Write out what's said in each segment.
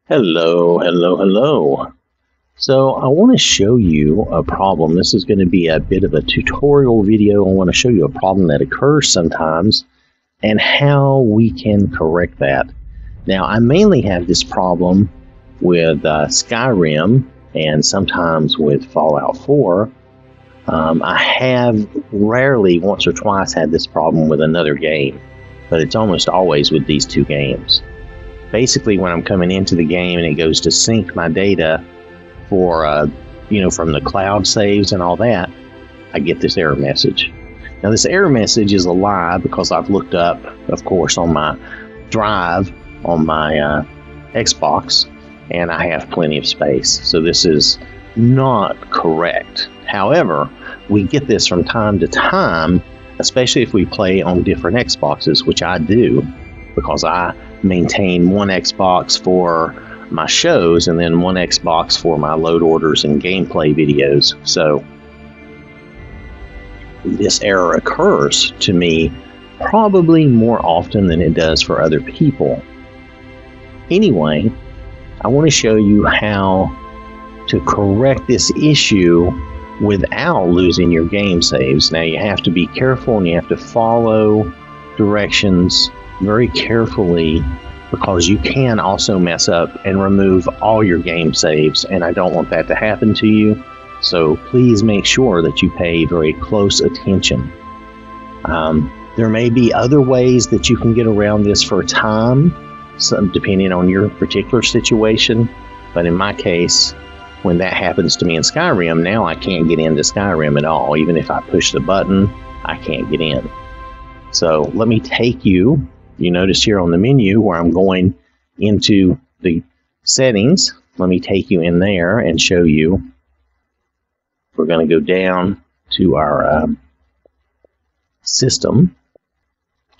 Hello, hello, hello. So I want to show you a problem. This is going to be a bit of a tutorial video. I want to show you a problem that occurs sometimes and how we can correct that. Now, I mainly have this problem with Skyrim and sometimes with Fallout 4. I have rarely, once or twice, had this problem with another game, but it's almost always with these two games. Basically, when I'm coming into the game and it goes to sync my data for, from the cloud saves and all that, I get this error message. Now, this error message is a lie because I've looked up, of course, on my drive on my Xbox, and I have plenty of space. So this is not correct. However, we get this from time to time, especially if we play on different Xboxes, which I do, because I maintain one Xbox for my shows and then one Xbox for my load orders and gameplay videos. So this error occurs to me probably more often than it does for other people. Anyway, I want to show you how to correct this issue without losing your game saves. Now, you have to be careful and you have to follow directions very carefully, because you can also mess up and remove all your game saves, and I don't want that to happen to you. So please make sure that you pay very close attention. There may be other ways that you can get around this for a time, depending on your particular situation, but in my case, when that happens to me in Skyrim, now I can't get into Skyrim at all. Even if I push the button, I can't get in. So let me take you. You notice here on the menu where I'm going into the settings. Let me take you in there and show you. We're going to go down to our system.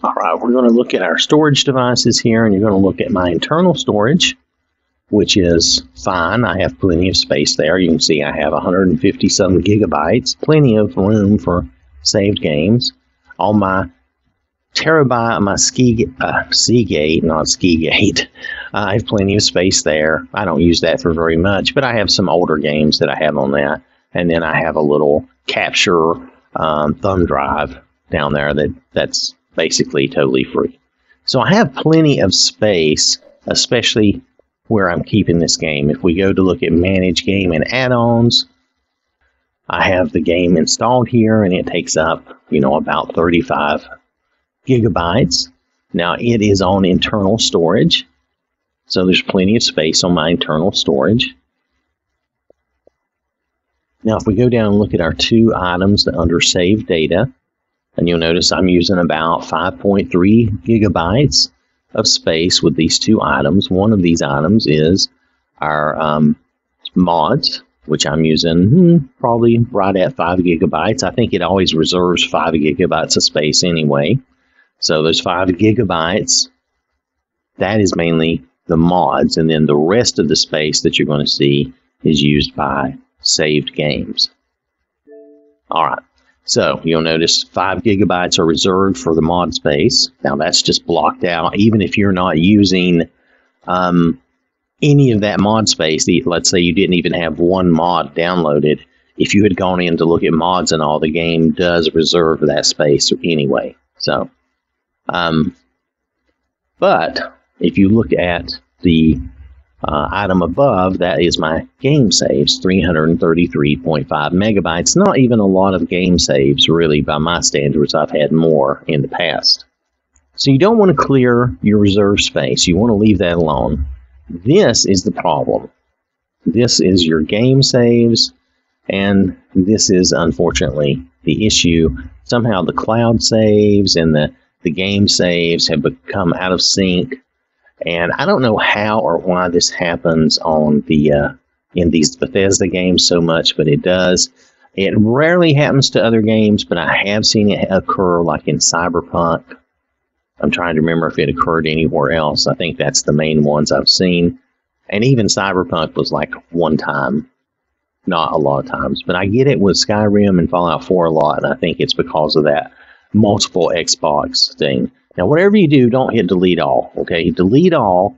All right, we're going to look at our storage devices here, and you're going to look at my internal storage, which is fine. I have plenty of space there. You can see I have 150 some gigabytes, plenty of room for saved games. All my terabyte, my Seagate, not Skigate. I have plenty of space there. I don't use that for very much, but I have some older games that I have on that. And then I have a little capture thumb drive down there that's basically totally free. So I have plenty of space, especially where I'm keeping this game. If we go to look at Manage Game and Add-ons, I have the game installed here, and it takes up, about 35 gigabytes. Now, it is on internal storage, so there's plenty of space on my internal storage. Now, if we go down and look at our two items under Save Data, and you'll notice I'm using about 5.3 gigabytes of space with these two items. One of these items is our mods, which I'm using probably right at 5 gigabytes. I think it always reserves 5 gigabytes of space anyway. So there's 5 gigabytes. That is mainly the mods, and then the rest of the space that you're going to see is used by saved games. All right. So you'll notice 5 gigabytes are reserved for the mod space. Now that's just blocked out. Even if you're not using any of that mod space, let's say you didn't even have one mod downloaded, if you had gone in to look at mods and all, the game does reserve that space anyway. So, but if you look at the item above, that is my game saves, 333.5 megabytes. Not even a lot of game saves, really, by my standards. I've had more in the past. So you don't want to clear your reserve space. You want to leave that alone. This is the problem. This is your game saves, and this is, unfortunately, the issue. Somehow the cloud saves and the game saves have become out of sync. And I don't know how or why this happens on the in these Bethesda games so much, but it does. It rarely happens to other games, but I have seen it occur, like in Cyberpunk. I'm trying to remember if it occurred anywhere else. I think that's the main ones I've seen. And even Cyberpunk was like one time, not a lot of times. But I get it with Skyrim and Fallout 4 a lot, and I think it's because of that multiple Xbox thing. Now, whatever you do, don't hit delete all, okay? Delete all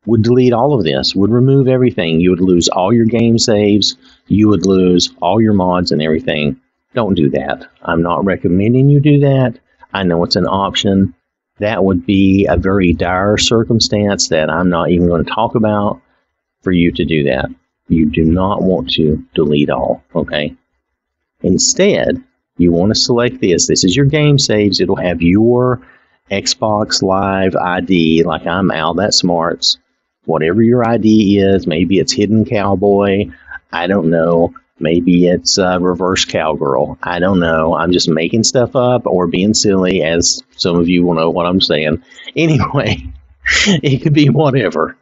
would delete all of this, would remove everything. You would lose all your game saves. You would lose all your mods and everything. Don't do that. I'm not recommending you do that. I know it's an option. That would be a very dire circumstance that I'm not even going to talk about for you to do that. You do not want to delete all, okay? Instead, you want to select this. This is your game saves. It'll have your Xbox Live ID, like I'm OwwThatSmarts. Whatever your ID is, maybe it's Hidden Cowboy. I don't know. Maybe it's Reverse Cowgirl. I don't know. I'm just making stuff up or being silly, as some of you will know what I'm saying. Anyway, it could be whatever.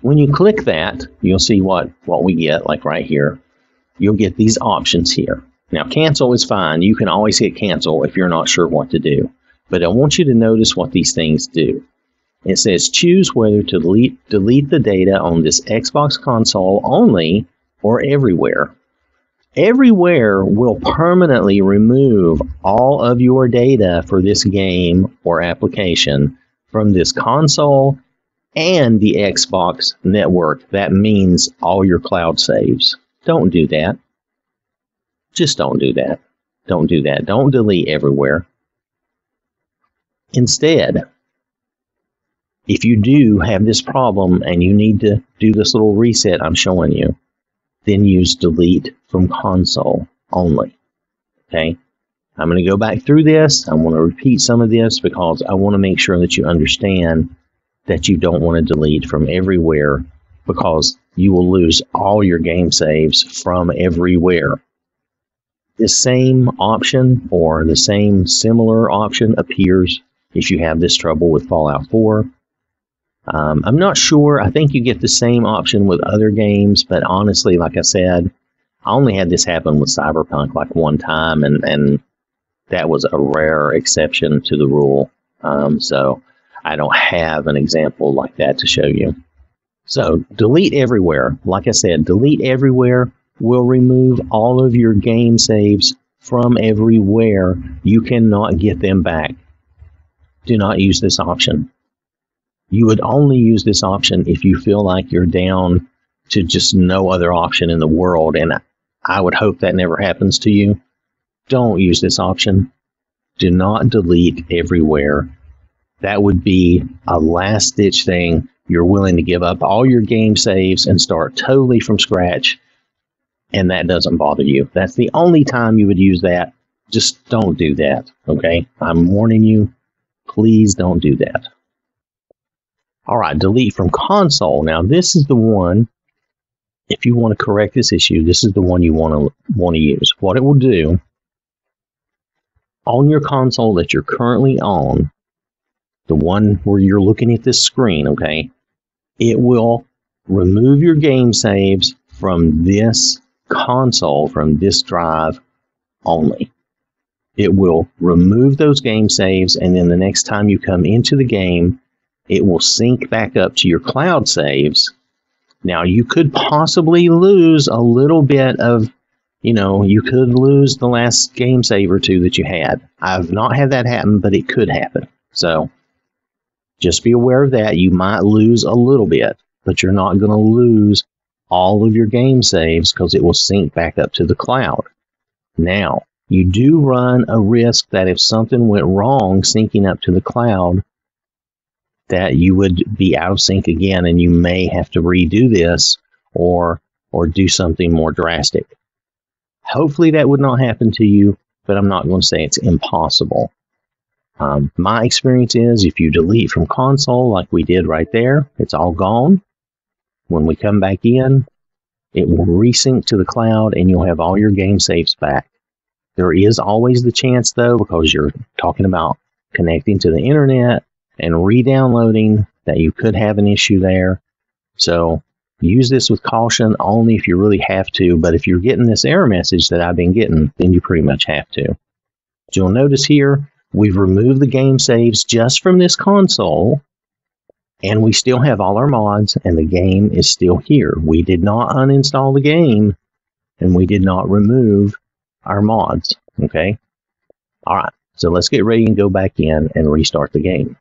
When you click that, you'll see what we get, like right here. You'll get these options here. Now, cancel is fine. You can always hit cancel if you're not sure what to do. But I want you to notice what these things do. It says choose whether to delete the data on this Xbox console only or everywhere. Everywhere will permanently remove all of your data for this game or application from this console and the Xbox network. That means all your cloud saves. Don't do that. Just don't do that. Don't do that. Don't delete everywhere. Instead, if you do have this problem and you need to do this little reset I'm showing you, then use delete from console only. Okay? I'm going to go back through this. I want to repeat some of this because I want to make sure that you understand that you don't want to delete from everywhere, because you will lose all your game saves from everywhere. The same option or the same similar option appears if you have this trouble with Fallout 4. I'm not sure. I think you get the same option with other games, but honestly, like I said, I only had this happen with Cyberpunk like one time, and that was a rare exception to the rule. So I don't have an example like that to show you. So delete everywhere. Like I said, delete everywhere will remove all of your game saves from everywhere. You cannot get them back. Do not use this option. You would only use this option if you feel like you're down to just no other option in the world, and I would hope that never happens to you. Don't use this option. Do not delete everywhere. That would be a last-ditch thing. You're willing to give up all your game saves and start totally from scratch, and that doesn't bother you. That's the only time you would use that. Just don't do that, okay? I'm warning you. Please don't do that. All right, delete from console. Now, this is the one, if you want to correct this issue, this is the one you want to use. What it will do, on your console that you're currently on, the one where you're looking at this screen, okay, it will remove your game saves from this console, from this drive only. It will remove those game saves, and then the next time you come into the game, it will sync back up to your cloud saves. Now, you could possibly lose a little bit of, you could lose the last game save or two that you had. I've not had that happen, but it could happen. So, just be aware of that. You might lose a little bit, but you're not going to lose all of your game saves because it will sync back up to the cloud. Now, you do run a risk that if something went wrong syncing up to the cloud, that you would be out of sync again, and you may have to redo this or do something more drastic. Hopefully that would not happen to you, but I'm not going to say it's impossible. My experience is if you delete from console like we did right there, it's all gone. When we come back in, it will resync to the cloud and you'll have all your game saves back. There is always the chance, though, because you're talking about connecting to the internet and re-downloading, that you could have an issue there. So use this with caution only if you really have to, but if you're getting this error message that I've been getting, then you pretty much have to. You'll notice here, we've removed the game saves just from this console, and we still have all our mods, and the game is still here. We did not uninstall the game, and we did not remove our mods, okay? All right, so let's get ready and go back in and restart the game.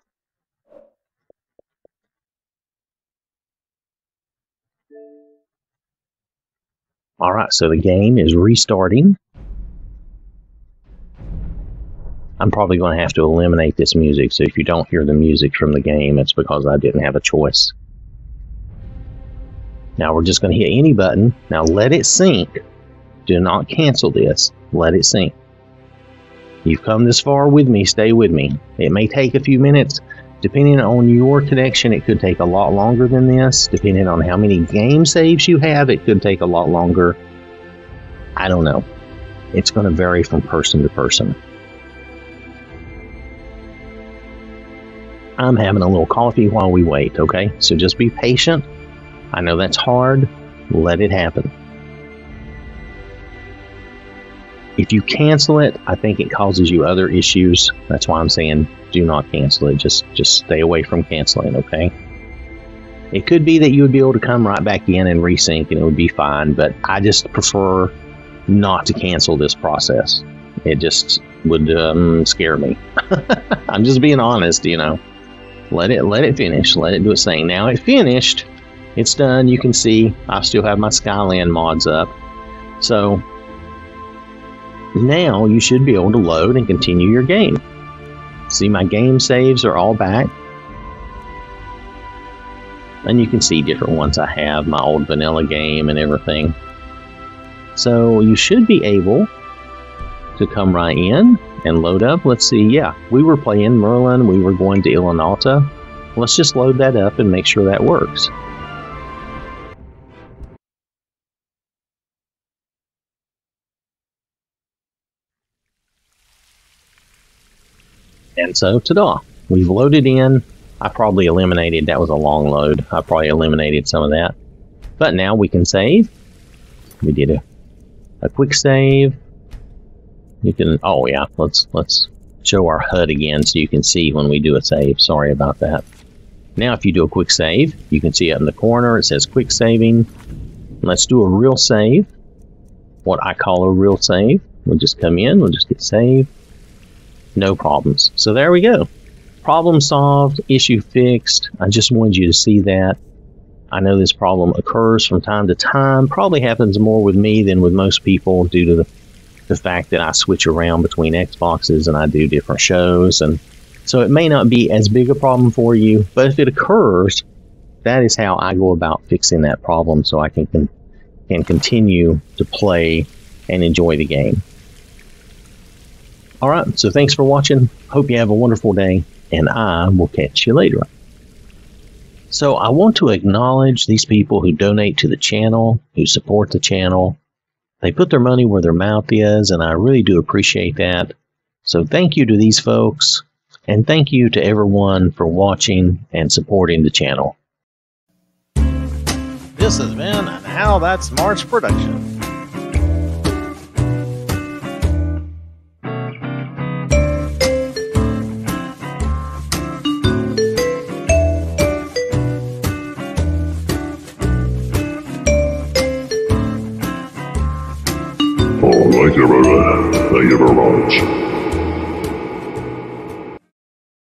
All right, so the game is restarting. I'm probably going to have to eliminate this music, so if you don't hear the music from the game, it's because I didn't have a choice. Now we're just going to hit any button. Now let it sync. Do not cancel this. Let it sync. You've come this far with me. Stay with me. It may take a few minutes. Depending on your connection, it could take a lot longer than this. Depending on how many game saves you have, it could take a lot longer. I don't know. It's going to vary from person to person. I'm having a little coffee while we wait, okay? So just be patient. I know that's hard. Let it happen. If you cancel it, I think it causes you other issues. That's why I'm saying do not cancel it. Just stay away from canceling, okay? It could be that you would be able to come right back in and resync and it would be fine, but I just prefer not to cancel this process. It just would scare me. I'm just being honest, you know. Let it finish. Let it do its thing. Now it finished. It's done. You can see I still have my Skyrim mods up. So now you should be able to load and continue your game. See, my game saves are all back. And you can see different ones I have, my old vanilla game and everything. So you should be able to come right in and load up. Let's see, yeah, we were playing Merlin, we were going to Ilanalta. Let's just load that up and make sure that works. And so, ta-da, we've loaded in. I probably eliminated, that was a long load. I probably eliminated some of that. But now we can save. We did a quick save. You can, oh yeah, let's show our HUD again so you can see when we do a save. Sorry about that. Now if you do a quick save, you can see up in the corner it says quick saving. Let's do a real save. What I call a real save. We'll just come in, we'll just hit save. No problems. So there we go. Problem solved, issue fixed. I just wanted you to see that. I know this problem occurs from time to time. Probably happens more with me than with most people due to the fact that I switch around between Xboxes and I do different shows. And so it may not be as big a problem for you, but if it occurs, that is how I go about fixing that problem so I can continue to play and enjoy the game. Alright, so thanks for watching. Hope you have a wonderful day, and I will catch you later. So I want to acknowledge these people who donate to the channel, who support the channel. They put their money where their mouth is, and I really do appreciate that. So thank you to these folks, and thank you to everyone for watching and supporting the channel. This has been an OwwThatSmarts production. Alright everyone, thank you very much.